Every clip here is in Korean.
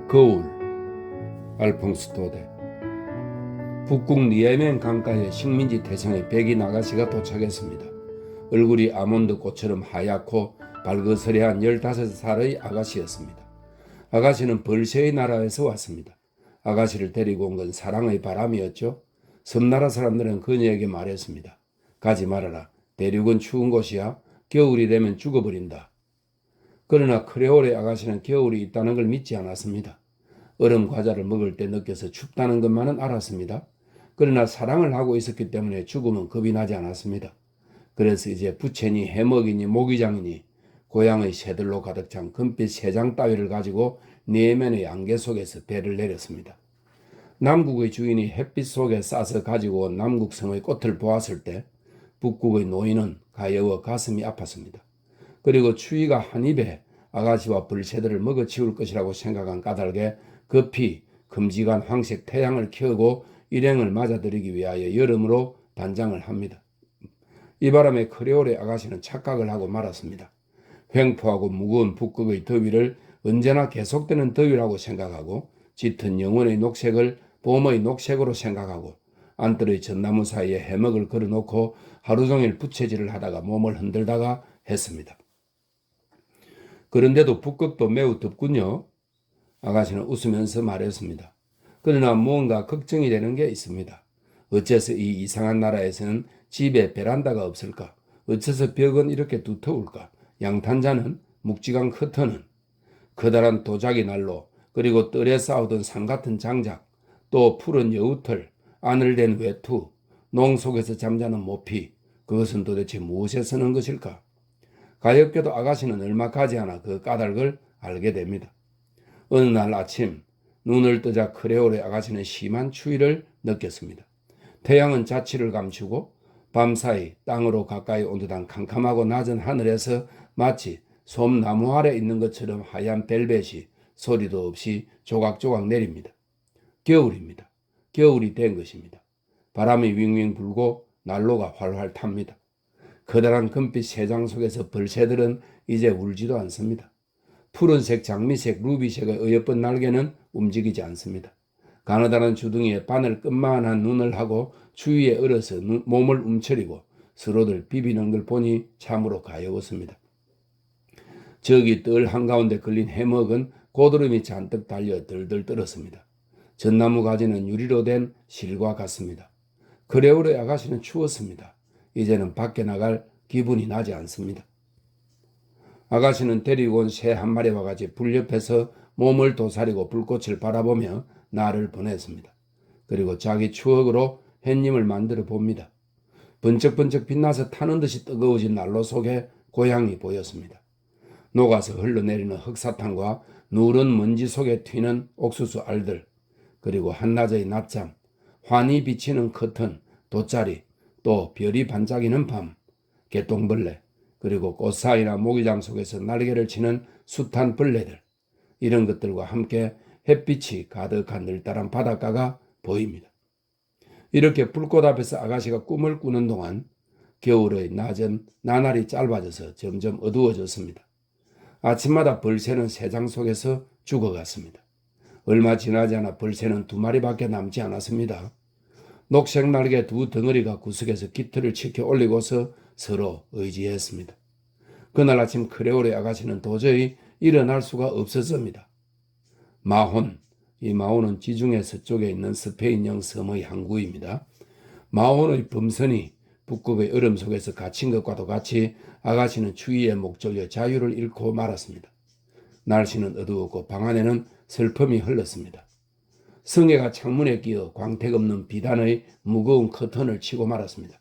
거울, 알퐁스 도데. 북극 니에멘 강가에 식민지 태생의 백인 아가씨가 도착했습니다. 얼굴이 아몬드 꽃처럼 하얗고 발그스레한 15살의 아가씨였습니다. 아가씨는 벌새의 나라에서 왔습니다. 아가씨를 데리고 온 건 사랑의 바람이었죠. 섬나라 사람들은 그녀에게 말했습니다. 가지 말아라. 대륙은 추운 곳이야. 겨울이 되면 죽어버린다. 그러나 크레올의 아가씨는 겨울이 있다는 걸 믿지 않았습니다. 얼음 과자를 먹을 때 느껴서 춥다는 것만은 알았습니다. 그러나 사랑을 하고 있었기 때문에 죽음은 겁이 나지 않았습니다. 그래서 이제 부채니 해먹이니 모기장이니 고향의 새들로 가득 찬 금빛 새장 따위를 가지고 니에멘의 안개 속에서 배를 내렸습니다. 남국의 주인이 햇빛 속에 싸서 가지고 온 남국성의 꽃을 보았을 때 북국의 노인은 가여워 가슴이 아팠습니다. 그리고 추위가 한 입에 아가씨와 벌새들을 먹어치울 것이라고 생각한 까닭에 급히 금지간 황색 태양을 켜고 일행을 맞아들이기 위하여 여름으로 단장을 합니다. 이 바람에 크레올의 아가씨는 착각을 하고 말았습니다. 횡포하고 무거운 북극의 더위를 언제나 계속되는 더위라고 생각하고 짙은 영혼의 녹색을 봄의 녹색으로 생각하고 안뜰의 전나무 사이에 해먹을 걸어놓고 하루 종일 부채질을 하다가 몸을 흔들다가 했습니다. 그런데도 북극도 매우 덥군요. 아가씨는 웃으면서 말했습니다. 그러나 무언가 걱정이 되는 게 있습니다. 어째서 이 이상한 나라에서는 집에 베란다가 없을까? 어째서 벽은 이렇게 두터울까? 양탄자는, 묵직한 커튼은, 커다란 도자기 난로, 그리고 뜰에 쌓아둔 상같은 장작, 또 푸른 여우털, 아늘된 외투, 농 속에서 잠자는 모피, 그것은 도대체 무엇에 쓰는 것일까? 가엾게도 아가씨는 얼마 가지 않아 그 까닭을 알게 됩니다. 어느 날 아침 눈을 뜨자 크레올의 아가씨는 심한 추위를 느꼈습니다. 태양은 자취를 감추고 밤사이 땅으로 가까이 온 듯한 캄캄하고 낮은 하늘에서 마치 솜나무 아래 있는 것처럼 하얀 벨벳이 소리도 없이 조각조각 내립니다. 겨울입니다. 겨울이 된 것입니다. 바람이 윙윙 불고 난로가 활활 탑니다. 커다란 금빛 새장 속에서 벌새들은 이제 울지도 않습니다. 푸른색, 장미색, 루비색의 어여쁜 날개는 움직이지 않습니다. 가느다란 주둥이에 바늘 끝만한 눈을 하고 추위에 얼어서 몸을 움츠리고 서로들 비비는 걸 보니 참으로 가여웠습니다. 저기 뜰 한가운데 걸린 해먹은 고드름이 잔뜩 달려 들들 떨었습니다. 전나무 가지는 유리로 된 실과 같습니다. 크레올의 아가씨는 추웠습니다. 이제는 밖에 나갈 기분이 나지 않습니다. 아가씨는 데리고 온 새 한 마리와 같이 불 옆에서 몸을 도사리고 불꽃을 바라보며 날을 보냈습니다. 그리고 자기 추억으로 햇님을 만들어 봅니다. 번쩍번쩍 빛나서 타는 듯이 뜨거워진 난로 속에 고향이 보였습니다. 녹아서 흘러내리는 흑사탕과 누런 먼지 속에 튀는 옥수수 알들, 그리고 한낮의 낮잠, 환히 비치는 커튼, 돗자리, 또 별이 반짝이는 밤, 개똥벌레, 그리고 꽃 사이나 모기장 속에서 날개를 치는 숱한 벌레들, 이런 것들과 함께 햇빛이 가득한 늘따란 바닷가가 보입니다. 이렇게 불꽃 앞에서 아가씨가 꿈을 꾸는 동안 겨울의 낮은 나날이 짧아져서 점점 어두워졌습니다. 아침마다 벌새는 새장 속에서 죽어갔습니다. 얼마 지나지 않아 벌새는 2마리밖에 남지 않았습니다. 녹색 날개 2 덩어리가 구석에서 깃털을 치켜 올리고서 서로 의지했습니다. 그날 아침 크레올의 아가씨는 도저히 일어날 수가 없었습니다. 마혼, 이 마혼은 지중해 서쪽에 있는 스페인형 섬의 항구입니다. 마혼의 범선이 북극의 얼음 속에서 갇힌 것과도 같이 아가씨는 추위에 목졸려 자유를 잃고 말았습니다. 날씨는 어두웠고 방 안에는 슬픔이 흘렀습니다. 성애가 창문에 끼어 광택 없는 비단의 무거운 커튼을 치고 말았습니다.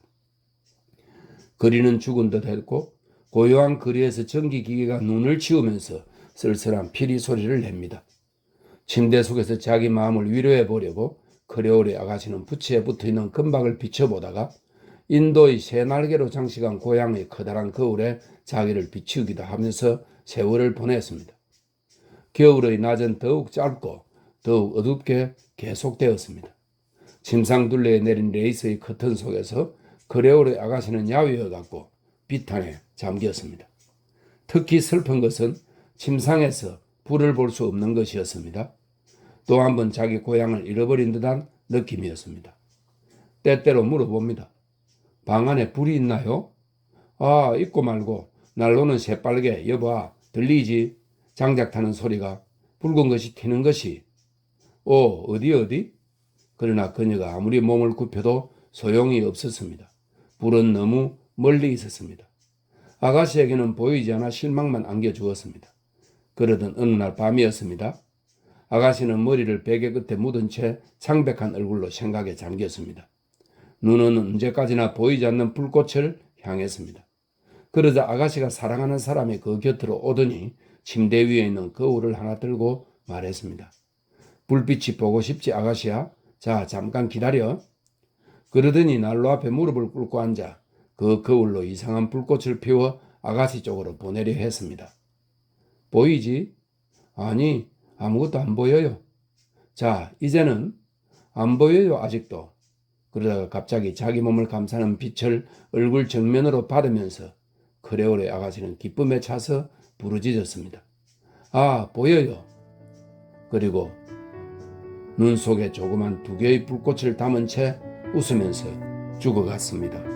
거리는 죽은 듯 했고 고요한 거리에서 전기기계가 눈을 치우면서 쓸쓸한 피리 소리를 냅니다. 침대 속에서 자기 마음을 위로해 보려고 크레올의 아가씨는 부채에 붙어있는 금박을 비춰보다가 인도의 새 날개로 장식한 고향의 커다란 거울에 자기를 비추기도 하면서 세월을 보냈습니다. 겨울의 낮은 더욱 짧고 더욱 어둡게 계속되었습니다. 침상둘레에 내린 레이스의 커튼 속에서 크레올의 아가씨는 야위어갖고 비탄에 잠겼습니다. 특히 슬픈 것은 침상에서 불을 볼 수 없는 것이었습니다. 또 한 번 자기 고향을 잃어버린 듯한 느낌이었습니다. 때때로 물어봅니다. 방 안에 불이 있나요? 아, 있고 말고 난로는 새빨개. 여봐, 들리지? 장작 타는 소리가, 붉은 것이 튀는 것이. 어디? 그러나 그녀가 아무리 몸을 굽혀도 소용이 없었습니다. 불은 너무 멀리 있었습니다. 아가씨에게는 보이지 않아 실망만 안겨주었습니다. 그러던 어느 날 밤이었습니다. 아가씨는 머리를 베개 끝에 묻은 채 창백한 얼굴로 생각에 잠겼습니다. 눈은 언제까지나 보이지 않는 불꽃을 향했습니다. 그러자 아가씨가 사랑하는 사람이 그 곁으로 오더니 침대 위에 있는 거울을 하나 들고 말했습니다. 불빛이 보고 싶지 아가씨야? 자, 잠깐 기다려. 그러더니 난로 앞에 무릎을 꿇고 앉아 그 거울로 이상한 불꽃을 피워 아가씨 쪽으로 보내려 했습니다. 보이지? 아니, 아무것도 안 보여요. 자, 이제는 안 보여요, 아직도. 그러다가 갑자기 자기 몸을 감싸는 빛을 얼굴 정면으로 받으면서 크레올의 아가씨는 기쁨에 차서 부르짖었습니다. 아, 보여요. 그리고 눈 속에 조그만 두 개의 불꽃을 담은 채 웃으면서 죽어갔습니다.